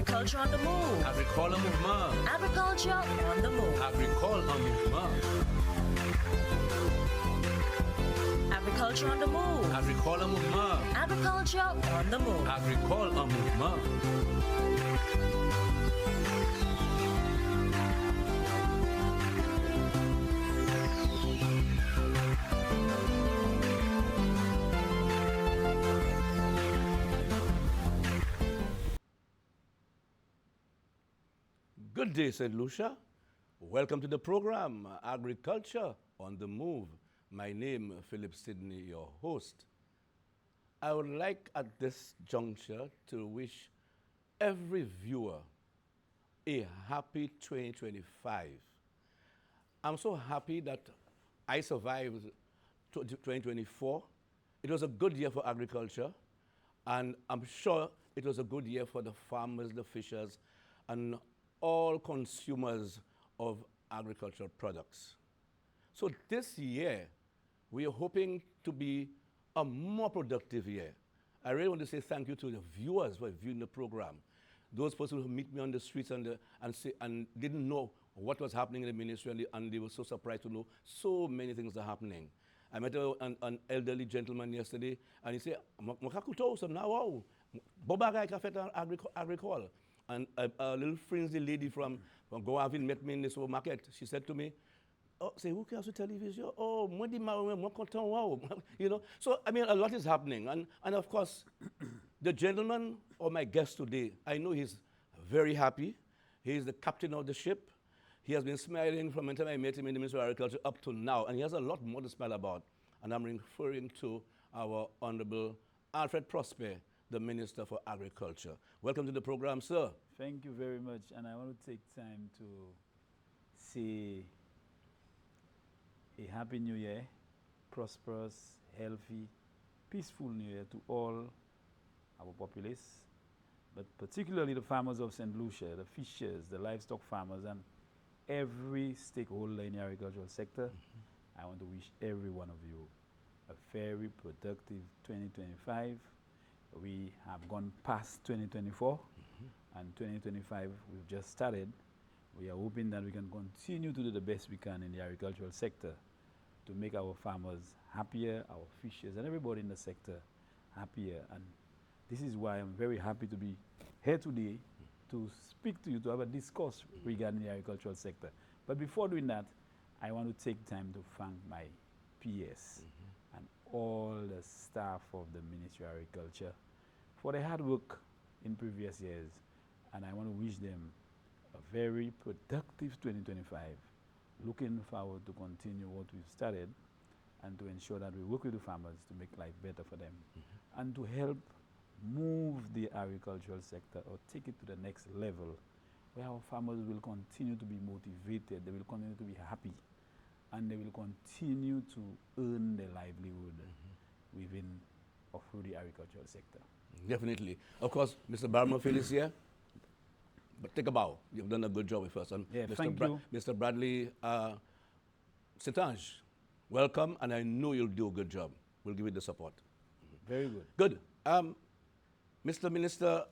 Agriculture on the move. Agricole mouvement. Agriculture on the move. Agricole en mouvement. Agriculture on the move. Agricole en mouvement. Agriculture on the move. Agricole en mouvement. Good day, said Lucia. Welcome to the program, Agriculture on the Move. My name, Philip Sidney, your host. I would like at this juncture to wish every viewer a happy 2025. I'm so happy that I survived 2024. It was a good year for agriculture, and I'm sure it was a good year for the farmers, the fishers, and all consumers of agricultural products. So this year, we are hoping to be a more productive year. I really want to say thank you to the viewers for viewing the program. Those persons who meet me on the streets and didn't know what was happening in the ministry, and they were so surprised to know so many things are happening. I met an elderly gentleman yesterday, and he said, "Makakuto, so now, Bobaga Kafeta agricole." And a little fringy lady from Goaville met me in the supermarket. She said to me, "Oh, say who cares to television? Oh, you know." So I mean, a lot is happening, and of course, the gentleman or my guest today, I know he's very happy. He's the captain of the ship. He has been smiling from the time I met him in the Ministry of Agriculture up to now, and he has a lot more to smile about. And I'm referring to our Honorable Alfred Prosper, the Minister for Agriculture. Welcome to the program, sir. Thank you very much, and I want to take time to say a happy new year, prosperous, healthy, peaceful new year to all our populace, but particularly the farmers of St. Lucia, the fishers, the livestock farmers, and every stakeholder in the agricultural sector. I want to wish every one of you a very productive 2025. We have gone past 2024, and 2025 we've just started. We are hoping that we can continue to do the best we can in the agricultural sector to make our farmers happier, our fishers, and everybody in the sector happier. And this is why I'm very happy to be here today to speak to you, to have a discourse regarding the agricultural sector. But before doing that, I want to take time to thank my PS and all the staff of the Ministry of Agriculture for their hard work in previous years. And I want to wish them a very productive 2025. Looking forward to continue what we've started and to ensure that we work with the farmers to make life better for them and to help move the agricultural sector or take it to the next level where our farmers will continue to be motivated, they will continue to be happy, and they will continue to earn their livelihood within or through the agricultural sector. Definitely. Of course, Mr. Barmafil is here. But take a bow. You've done a good job with us. And Yeah, thank you. Mr. Bradley Sitange, welcome, and I know you'll do a good job. We'll give you the support. Very good. Good. Mr. Minister,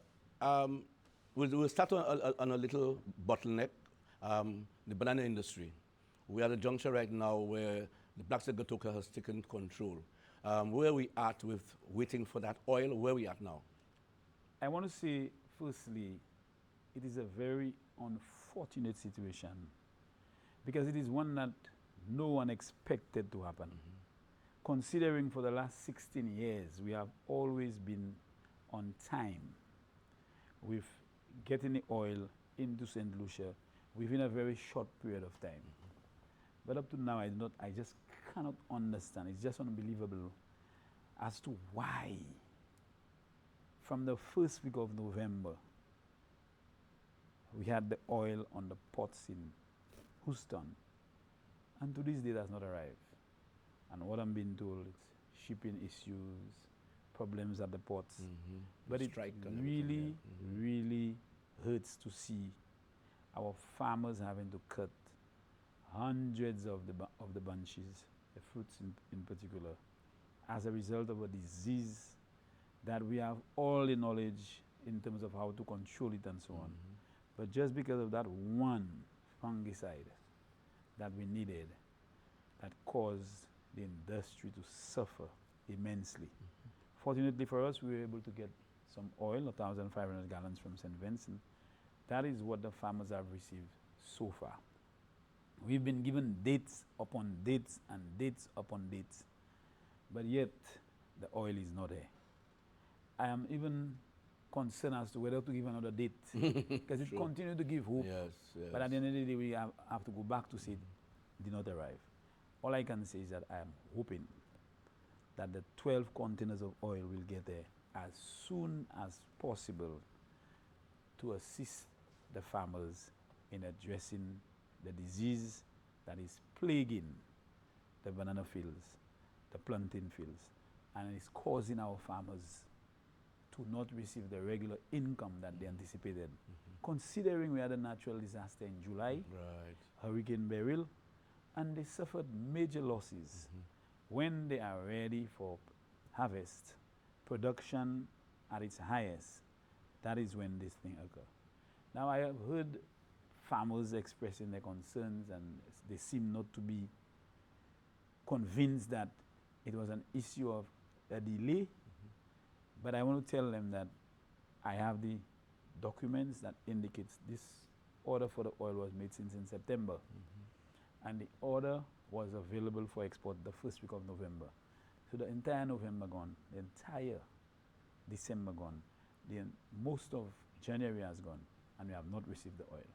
we'll start on a little bottleneck, the banana industry. We are at a juncture right now where the Black Segatoka has taken control. Where we at with waiting for that oil, where we at now? I want to say, firstly, it is a very unfortunate situation because it is one that no one expected to happen. Considering for the last 16 years, we have always been on time with getting the oil into St. Lucia within a very short period of time. But up to now, I just cannot understand. It's just unbelievable as to why from the first week of November, we had the oil on the ports in Houston, and to this day it has not arrived. And what I'm being told is shipping issues, problems at the ports. But it really, really hurts to see our farmers having to cut hundreds of the bunches, the fruits in particular, as a result of a disease that we have all the knowledge in terms of how to control it and so on. But just because of that one fungicide that we needed, that caused the industry to suffer immensely. Fortunately for us, we were able to get some oil, 1,500 gallons from St. Vincent. That is what the farmers have received so far. We've been given dates upon dates and dates upon dates, but yet the oil is not there. I am even concerned as to whether to give another date because it continues to give hope. Yes, yes. But at the end of the day, we have to go back to say it did not arrive. All I can say is that I am hoping that the 12 containers of oil will get there as soon as possible to assist the farmers in addressing the disease that is plaguing the banana fields, the plantain fields, and is causing our farmers to not receive the regular income that they anticipated. Considering we had a natural disaster in July, Hurricane Beryl, and they suffered major losses. When they are ready for harvest, production at its highest, that is when this thing occurs. Now I have heard farmers expressing their concerns, and they seem not to be convinced that it was an issue of a delay. But I want to tell them that I have the documents that indicates this order for the oil was made since in September. And the order was available for export the first week of November. So the entire November gone, the entire December gone, most of January has gone, and we have not received the oil.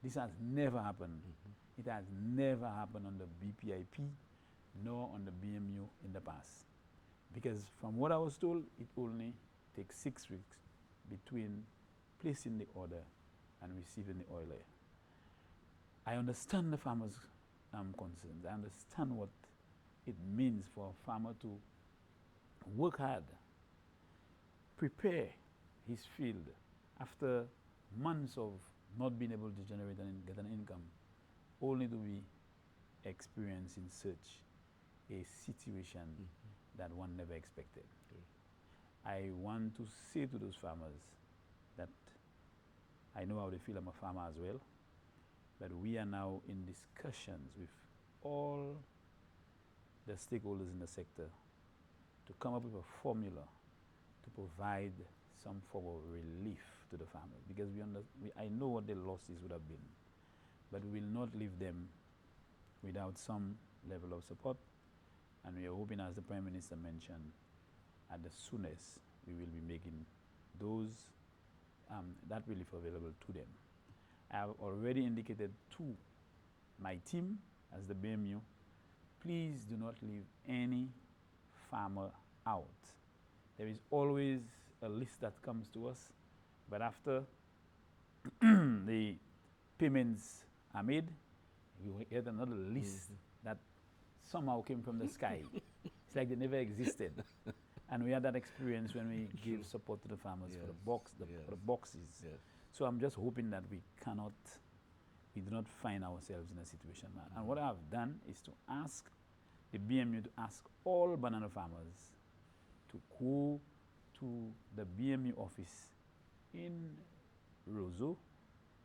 This has never happened. It has never happened on the BPIP nor on the BMU in the past. Because from what I was told, it only takes 6 weeks between placing the order and receiving the oil. I understand the farmers' concerns. I understand what it means for a farmer to work hard, prepare his field after months of not being able to generate and get an income, only to be experiencing such a situation that one never expected. I want to say to those farmers that I know how they feel. I'm a farmer as well. But we are now in discussions with all the stakeholders in the sector to come up with a formula to provide some form of relief to the farmers. Because I know what their losses would have been. But we will not leave them without some level of support. And we are hoping, as the Prime Minister mentioned, at the soonest, we will be making those that relief available to them. I have already indicated to my team as the BMU, please do not leave any farmer out. There is always a list that comes to us, but after the payments are made, we will get another list that somehow came from the sky. It's like they never existed. And we had that experience when we gave support to the farmers for the boxes. So I'm just hoping that we do not find ourselves in a situation. And what I've done is to ask the BMU to ask all banana farmers to go to the BMU office in Roseau,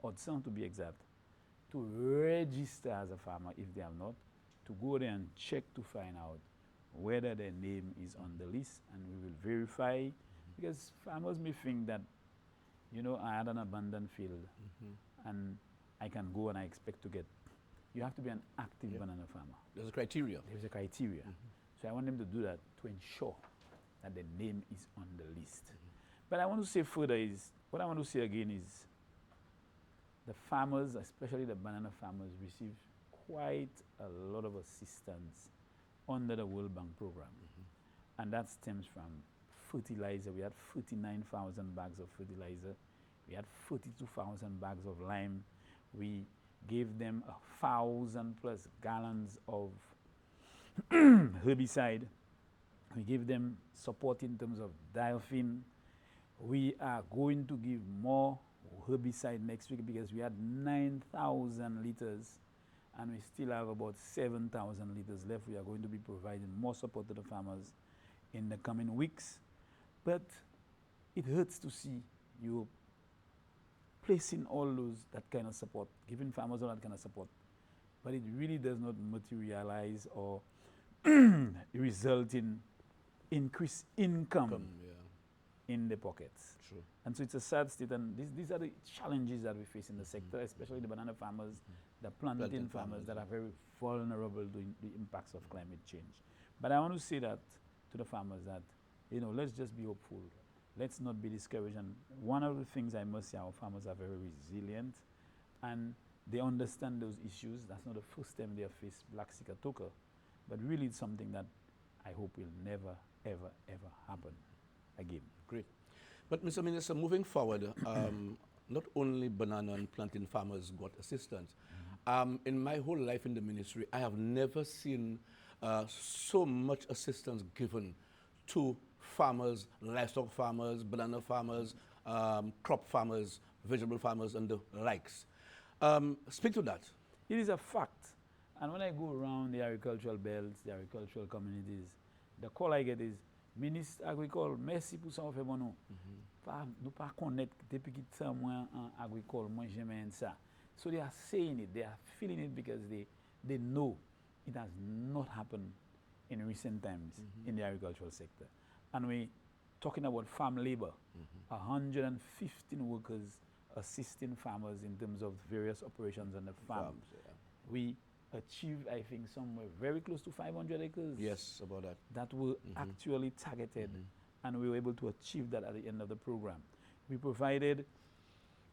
Hudson to be exact, to register as a farmer if they have not, to go there and check to find out whether their name is on the list, and we will verify, because farmers may think that, I had an abandoned field and I can go and I expect to get. You have to be an active banana farmer. There's a criteria. There's a criteria. So I want them to do that to ensure that the name is on the list. But I want to say further what I want to say again is the farmers, especially the banana farmers, receive quite a lot of assistance under the World Bank program. And that stems from fertilizer. We had 39,000 bags of fertilizer. We had 42,000 bags of lime. We gave them 1,000+ gallons of herbicide. We gave them support in terms of diaphin. We are going to give more herbicide next week because we had 9,000 liters and we still have about 7,000 liters left. We are going to be providing more support to the farmers in the coming weeks. But it hurts to see you placing all those that kind of support, giving farmers all that kind of support, but it really does not materialize or result in increased income Come, yeah. in the pockets. True. And so it's a sad state, and these are the challenges that we face in the sector, especially the banana farmers, the plantain Plantain farmers farmers, that are very vulnerable to the impacts of climate change. But I want to say that to the farmers that, you know, let's just be hopeful. Let's not be discouraged. And one of the things I must say, our farmers are very resilient and they understand those issues. That's not the first time they have faced black cickatoka, but really it's something that I hope will never, ever, ever happen again. Great. But Mr. Minister, moving forward, not only banana and plantain farmers got assistance. In my whole life in the ministry, I have never seen so much assistance given to farmers, livestock farmers, banana farmers, crop farmers, vegetable farmers, and the likes. Speak to that. It is a fact. And when I go around the agricultural belts, the agricultural communities, the call I get is, Ministre agricole, merci pour ça on fait bon nous. Nous pas connaître depuis que ça moi en agricole, moi j'aime ça. So they are saying it, they are feeling it because they know it has not happened in recent times in the agricultural sector. And we talking about farm labor, 115 workers assisting farmers in terms of various operations on the farms. Yeah. We achieved, I think, somewhere very close to 500 acres. Yes, about that. That were actually targeted, and we were able to achieve that at the end of the program. We provided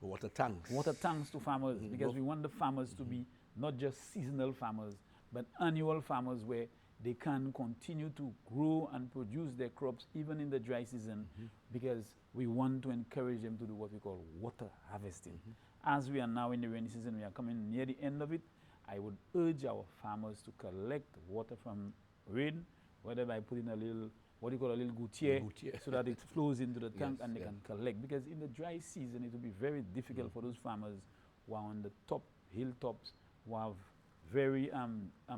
Water tanks. water tanks to farmers because we want the farmers to be not just seasonal farmers, but annual farmers where they can continue to grow and produce their crops even in the dry season because we want to encourage them to do what we call water harvesting. As we are now in the rainy season, we are coming near the end of it, I would urge our farmers to collect water from rain, whether by putting a little, what you call a little gouttiere, so that it flows into the tank and they can collect. Because in the dry season, it will be very difficult for those farmers who are on the top hilltops, who are very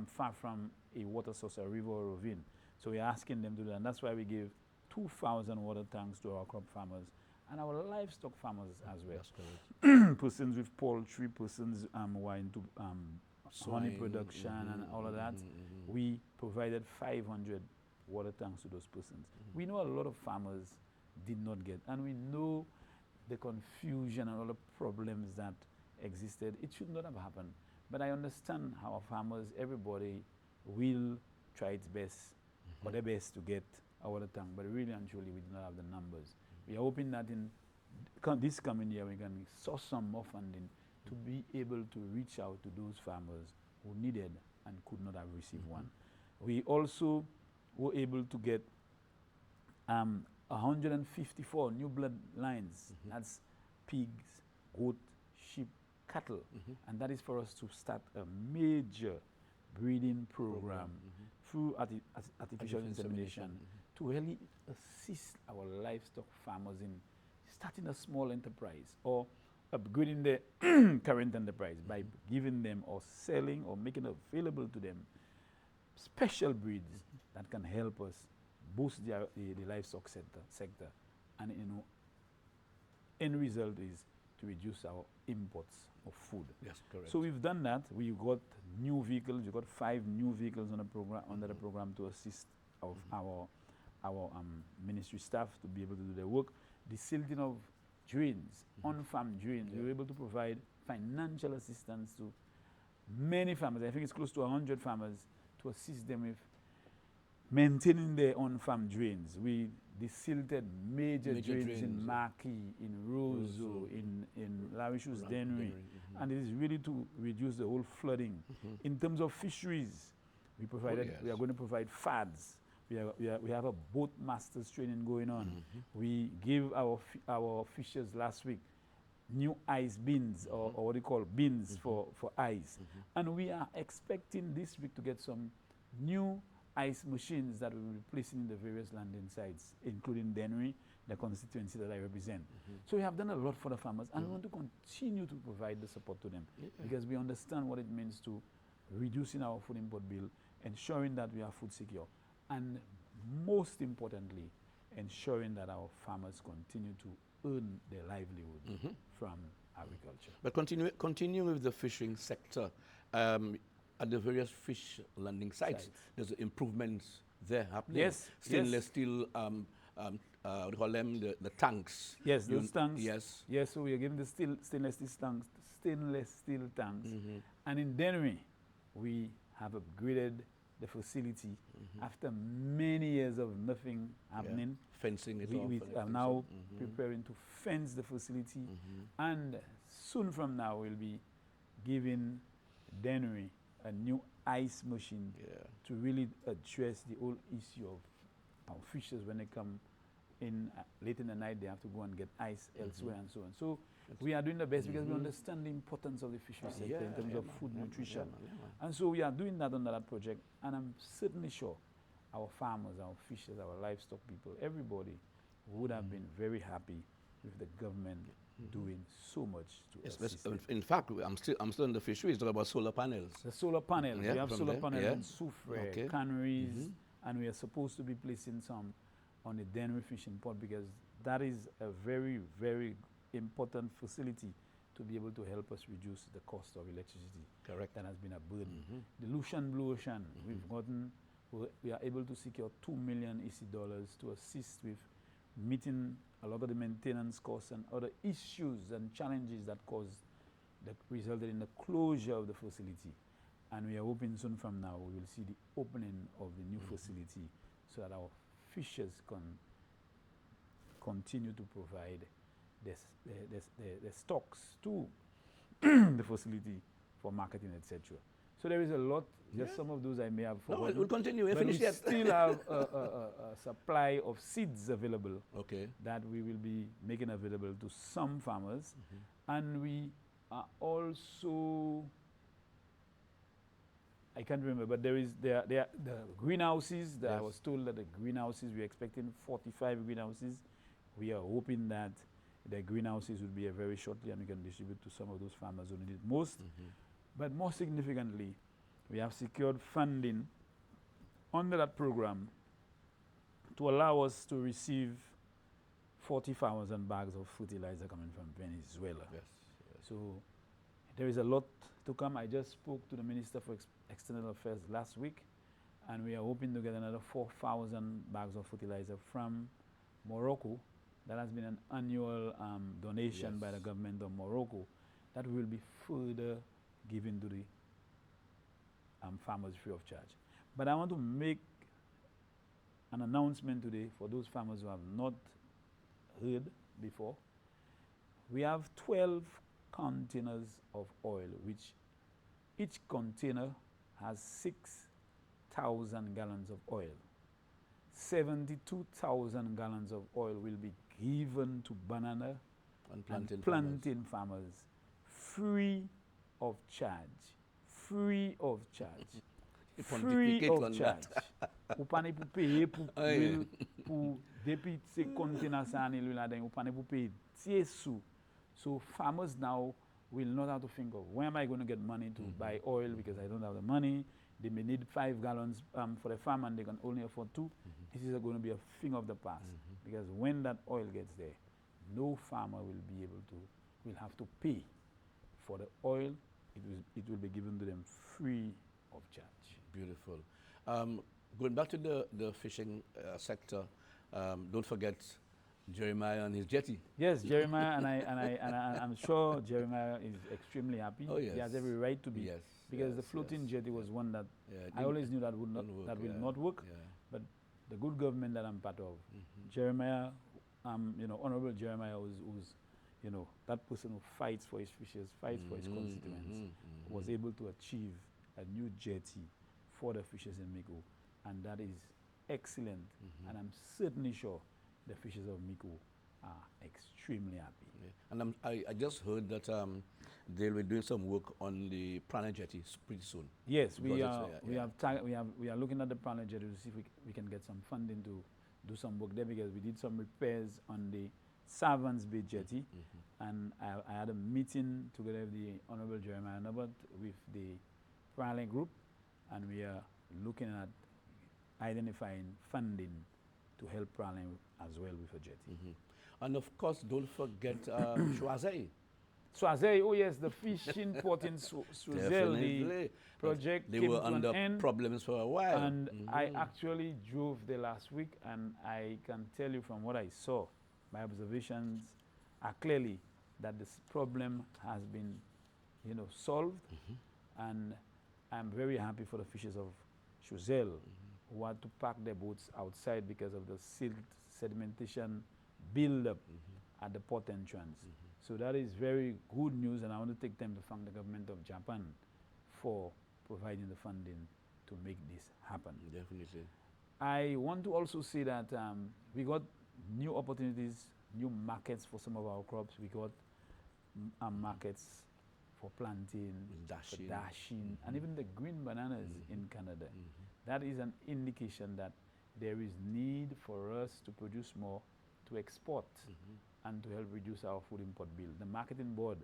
far from a water source, a river or a ravine. So we're asking them to do that. And that's why we give 2,000 water tanks to our crop farmers and our livestock farmers as well. That's correct. Persons with poultry, persons who are into honey production and all of that. We provided 500 water tanks to those persons. We know a lot of farmers did not get, and we know the confusion and all the problems that existed. It should not have happened. But I understand how our farmers, everybody will try its best, or their best to get a water tank, but really and truly we do not have the numbers. We are hoping that in this coming year we can source some more funding to be able to reach out to those farmers who needed and could not have received one. We also were able to get 154 new bloodlines. That's pigs, goat, sheep, cattle. And that is for us to start a major breeding program through artificial insemination to really assist our livestock farmers in starting a small enterprise or upgrading their current enterprise by giving them or selling or making available to them special breeds that can help us boost the livestock sector. And you know, end result is to reduce our imports of food. Yes, correct. So we've done that. We got new vehicles. We got 5 new vehicles on the program under the program to assist our ministry staff to be able to do their work. The silting of drains, on-farm drains. We were able to provide financial assistance to many farmers. I think it's close to 100 farmers to assist them with maintaining their on-farm drains. We desilted major drains in Marquis, in Roseau, in Larisho's Dennery. And it is really to reduce the whole flooding. In terms of fisheries, we provided, we are going to provide FADs. We have a boat masters training going on. We give our fishers last week new ice bins or what they call bins for ice. And we are expecting this week to get some new ice machines that we will be placing in the various landing sites, including Dennery, the constituency that I represent. So we have done a lot for the farmers, and we want to continue to provide the support to them because we understand what it means to reducing our food import bill, ensuring that we are food secure, and most importantly, ensuring that our farmers continue to earn their livelihood from agriculture. But continue with the fishing sector. At the various fish landing sites, Sites. there's improvements there happening. Yes, Stainless yes. steel, what do you call them, the tanks. Yes, those tanks. Yes. Yes, so we are giving the stainless steel tanks. And in Dennery, we have upgraded the facility after many years of nothing happening. Fencing it We, off. we and are everything. now preparing to fence the facility, and soon from now we'll be giving Dennery a new ice machine Yeah. to really address the whole issue of our fishers when they come in late in the night. They have to go and get ice elsewhere and so on. So we are doing the best because we understand the importance of the fishery sector in terms of food, nutrition. And so we are doing that under that project, and I'm certainly sure our farmers, our fishers, our livestock people, everybody would have been very happy with the government doing so much to Yes, assist them. in fact, I'm still in the fishery. It's all about solar panels. The solar panels, Yeah, we have from solar there, panels yeah. in Soufrière, Okay. canneries, and we are supposed to be placing some on the Dennery fishing port because that is a very, very important facility to be able to help us reduce the cost of electricity. Correct. That has been a burden. The Lucian Blue Ocean, we are able to secure $2 million EC dollars to assist with meeting a lot of the maintenance costs and other issues and challenges that resulted in the closure of the facility. And we are hoping soon from now we will see the opening of the new facility so that our fishers can continue to provide the stocks to the facility for marketing, etc. So there is a lot, just some of those I may have No, forgotten. we'll continue. We'll But we finish yet. still have a supply of seeds available Okay. that we will be making available to some farmers. And we are also, I can't remember, but there are the greenhouses. I Yes. was told that the greenhouses, we're expecting 45 greenhouses. We are hoping that the greenhouses will be here very shortly and we can distribute to some of those farmers who need it most. But more significantly, we have secured funding under that program to allow us to receive 40,000 bags of fertilizer coming from Venezuela. Yes. So there is a lot to come. I just spoke to the Minister for External Affairs last week, and we are hoping to get another 4,000 bags of fertilizer from Morocco. That has been an annual donation by the government of Morocco that will be further given to the farmers free of charge. But I want to make an announcement today for those farmers who have not heard before. We have 12 containers of oil, which each container has 6,000 gallons of oil. 72,000 gallons of oil will be given to banana And and plantain plantain farmers free of charge. Free of charge. You Free pontificate of on charge. that. Ou pa ne pou paye pou Aye. bill, pou depi se container sa ane lou la den, ou pa ne pou paye tie sou. So farmers now will not have to think of where am I going to get money to buy oil because I don't have the money. They may need 5 gallons for the farm and they can only afford 2. This is going to be a thing of the past because when that oil gets there, no farmer will have to pay for the oil. It will be given to them free of charge. Beautiful. Going back to the fishing sector, don't forget Jeremiah and his jetty. Yes, Jeremiah, and I'm sure Jeremiah is extremely happy. Oh, yes. He has every right to be. Yes, Because the yes, floating yes, jetty was one that Yeah, it I always knew that will not work. Yeah. But the good government that I'm part of, Jeremiah, Honorable Jeremiah, who's that person who fights for his fishers, fights for his constituents, was able to achieve a new jetty for the fishers in Miko, and that is excellent. And I'm certainly sure the fishers of Miko are extremely happy. Yeah. And I just heard that they'll be doing some work on the Prana jetty pretty soon. Yes, we Because are. We are looking at the Prana jetty to see if we can get some funding to do some work there because we did some repairs on the Savans Bay jetty, and I had a meeting together with the Honorable Jeremiah Nobert with the Prana group, and we are looking at identifying funding to help Prana as well with a jetty. And of course, don't forget Choisey. Swazay, oh yes, the fishing port in Swazel, the Definitely. project They came were to an under end. problems for a while. And I actually drove there last week, and I can tell you from what I saw, my observations are clearly that this problem has been, solved. And I'm very happy for the fishers of Choiseul who had to park their boats outside because of the silt sedimentation build-up at the port entrance. So that is very good news, and I want to take time to thank the government of Japan for providing the funding to make this happen. Definitely. I want to also say that we got new opportunities, new markets for some of our crops. We got markets for plantain, for dashing, and even the green bananas in Canada. That is an indication that there is need for us to produce more, to export, and to help reduce our food import bill. The marketing board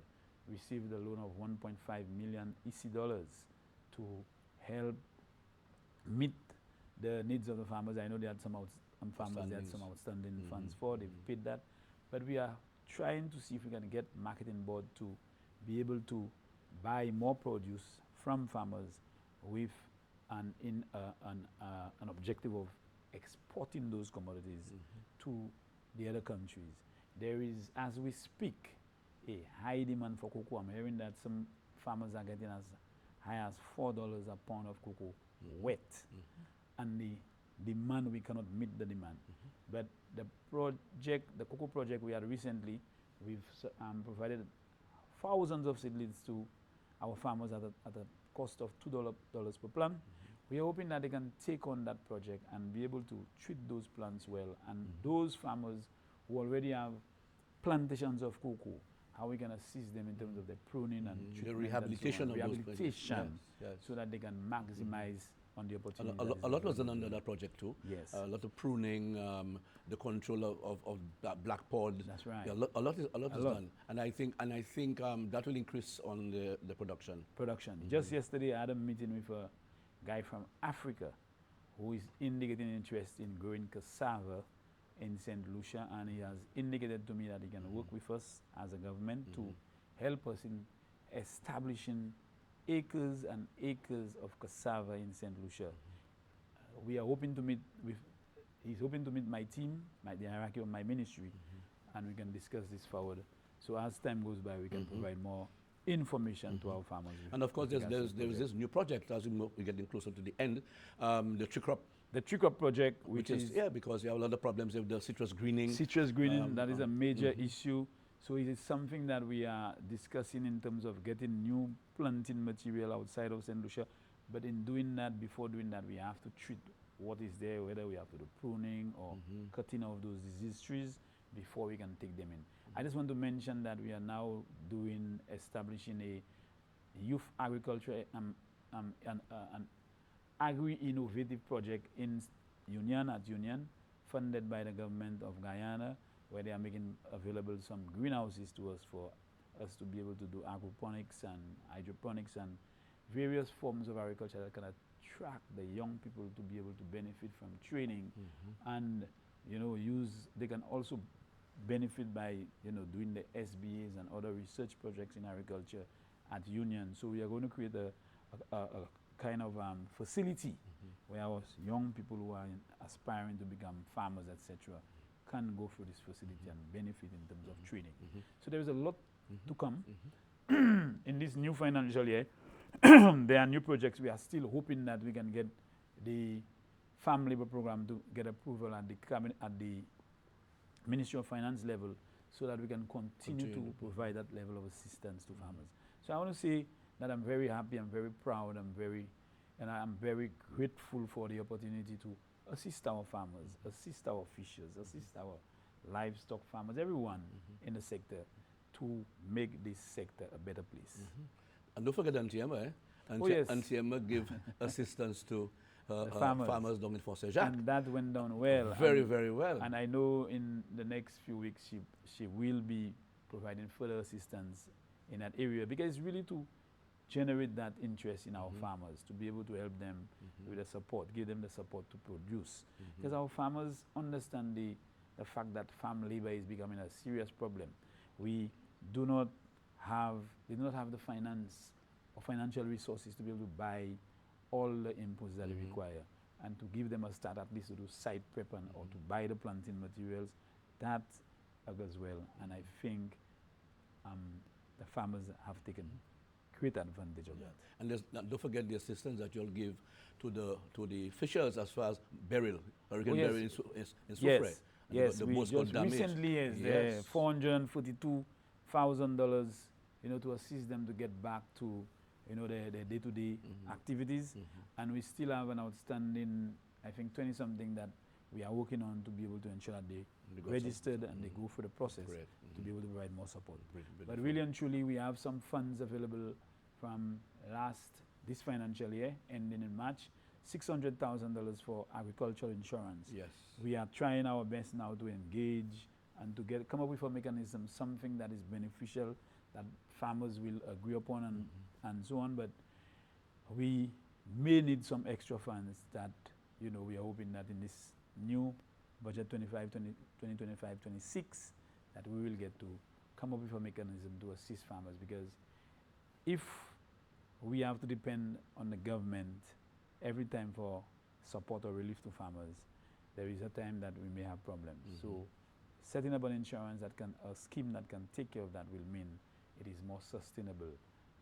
received a loan of 1.5 million EC dollars to help meet the needs of the farmers. I know they had some farmers, they had some outstanding funds for, they've paid that. But we are trying to see if we can get marketing board to be able to buy more produce from farmers with an objective of exporting those commodities to the other countries. There is, as we speak, a high demand for cocoa. I'm hearing that some farmers are getting as high as $4 a pound of cocoa wet. And the demand, we cannot meet the demand. But the project, the cocoa project we had recently, we've provided thousands of seedlings to our farmers at a cost of $2 per plant. We are hoping that they can take on that project and be able to treat those plants well. And those farmers who already have plantations of cocoa, how we can assist them in terms of the pruning and the rehabilitation and so on, of those rehabilitation, yes. so that they can maximize on the opportunity. A lot was done under that project too. Yes. A lot of pruning, the control of black pod. That's right. Yeah, a lot is done, and I think that will increase on the production. Just yesterday, I had a meeting with a guy from Africa who is indicating interest in growing cassava in St. Lucia, and he has indicated to me that he can work with us as a government to help us in establishing acres and acres of cassava in St. Lucia. We are hoping to meet with, he's hoping to meet my team, the hierarchy of my ministry, and we can discuss this forward. So as time goes by, we can provide more information to our farmers. And of course, there's this new project as we're getting closer to the end, the tree crop. The tree crop project, which is because you have a lot of problems with the citrus greening. Citrus greening, that is a major issue. So it is something that we are discussing in terms of getting new planting material outside of St. Lucia. But in doing that, before doing that, we have to treat what is there, whether we have to do pruning or cutting of those disease trees before we can take them in. I just want to mention that we are now establishing a youth agriculture, an agri-innovative project in Union, funded by the government of Guyana, where they are making available some greenhouses to us for us to be able to do aquaponics and hydroponics and various forms of agriculture that can attract the young people to be able to benefit from training and they can also benefit by doing the SBAs and other research projects in agriculture at Union. So we are going to create a kind of facility where our young people who are aspiring to become farmers, etc., can go through this facility and benefit in terms of training. So there is a lot to come in this new financial year. There are new projects. We are still hoping that we can get the farm labor program to get approval at the cabinet, at the Ministry of Finance level, so that we can continue to provide that level of assistance to farmers. So I want to say that I'm very happy, I'm very proud, I'm very grateful for the opportunity to assist our farmers, assist our fishers, assist our livestock farmers, everyone in the sector, to make this sector a better place. And don't forget Antiema, Antiema give assistance to farmers down in Fort Saint-Jacques. And that went down well. Very well. And I know in the next few weeks she will be providing further assistance in that area, because it's really to generate that interest in our farmers, to be able to help them with the support, give them the support to produce. Because our farmers understand the the fact that farm labor is becoming a serious problem. We do not have, they do not have the finance or financial resources to be able to buy all the inputs that they require, and to give them a start at least to do site prep or to buy the planting materials. That goes well, and I think the farmers have taken great advantage of that. And don't forget the assistance that you'll give to the fishers as far as burial, hurricane burial in Soufrière. Yes, we just recently the $442,000, to assist them to get back to, their day-to-day activities, and we still have an outstanding, I think, 20-something that we are working on to be able to ensure that they registered and they go through the process to be able to provide more support. But really and truly, we have some funds available from this financial year, ending in March, $600,000 for agricultural insurance. Yes. We are trying our best now to engage and to come up with a mechanism, something that is beneficial, that farmers will agree upon and so on. But we may need some extra funds that, we are hoping that in this new budget 2025-26, that we will get to come up with a mechanism to assist farmers, because if we have to depend on the government every time for support or relief to farmers, there is a time that we may have problems. So setting up an insurance a scheme that can take care of that will mean it is more sustainable,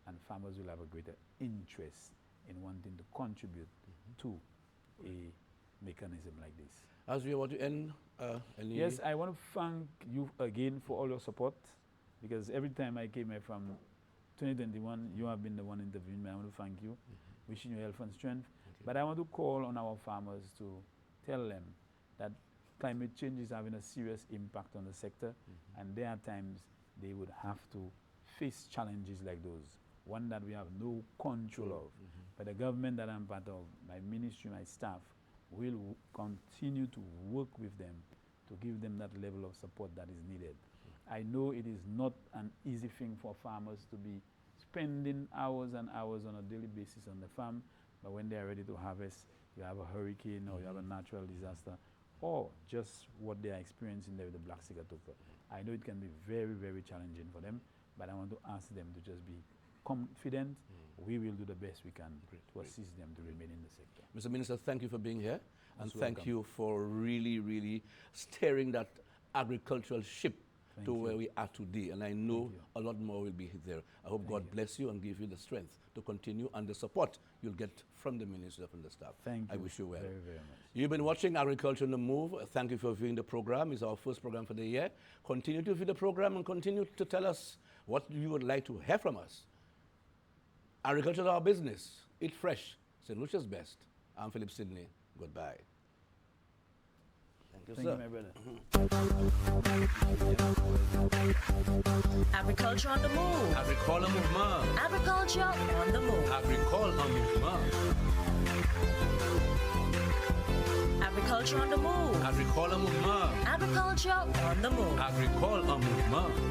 and farmers will have a greater interest in wanting to contribute to a mechanism like this. As we want to end, yes, I want to thank you again for all your support, because every time I came here from 2021, you have been the one interviewing me. I want to thank you, wishing you health and strength. But I want to call on our farmers to tell them that climate change is having a serious impact on the sector, and there are times they would have to face challenges like those, one that we have no control of. But the government that I'm part of, my ministry, my staff, will continue to work with them to give them that level of support that is needed. I know it is not an easy thing for farmers to be spending hours and hours on a daily basis on the farm, but when they are ready to harvest, you have a hurricane or you have a natural disaster, or just what they are experiencing there with the black sigatoka. I know it can be very, very challenging for them, but I want to ask them to just be confident. We will do the best we can to assist them to remain in the sector. Mr. Minister, thank you for being here, and thank you for really, really steering that agricultural ship to where we are today. And I know a lot more will be there. I hope God bless you and give you the strength to continue, and the support you'll get from the minister and the staff. Thank you. I wish you well. Very, very much. You've been watching Agriculture on the Move. Thank you for viewing the program. It's our first program for the year. Continue to view the program and continue to tell us what you would like to hear from us. Agriculture is our business. Eat fresh. St. Lucia's best. I'm Philip Sidney. Goodbye. Thank you, sir. My brother. Agriculture on the move. Agricole mouvement. Agriculture on the move. Agricole mouvement. Agriculture on the move. Agricole mouvement. Agriculture on the move. Agricole mouvement.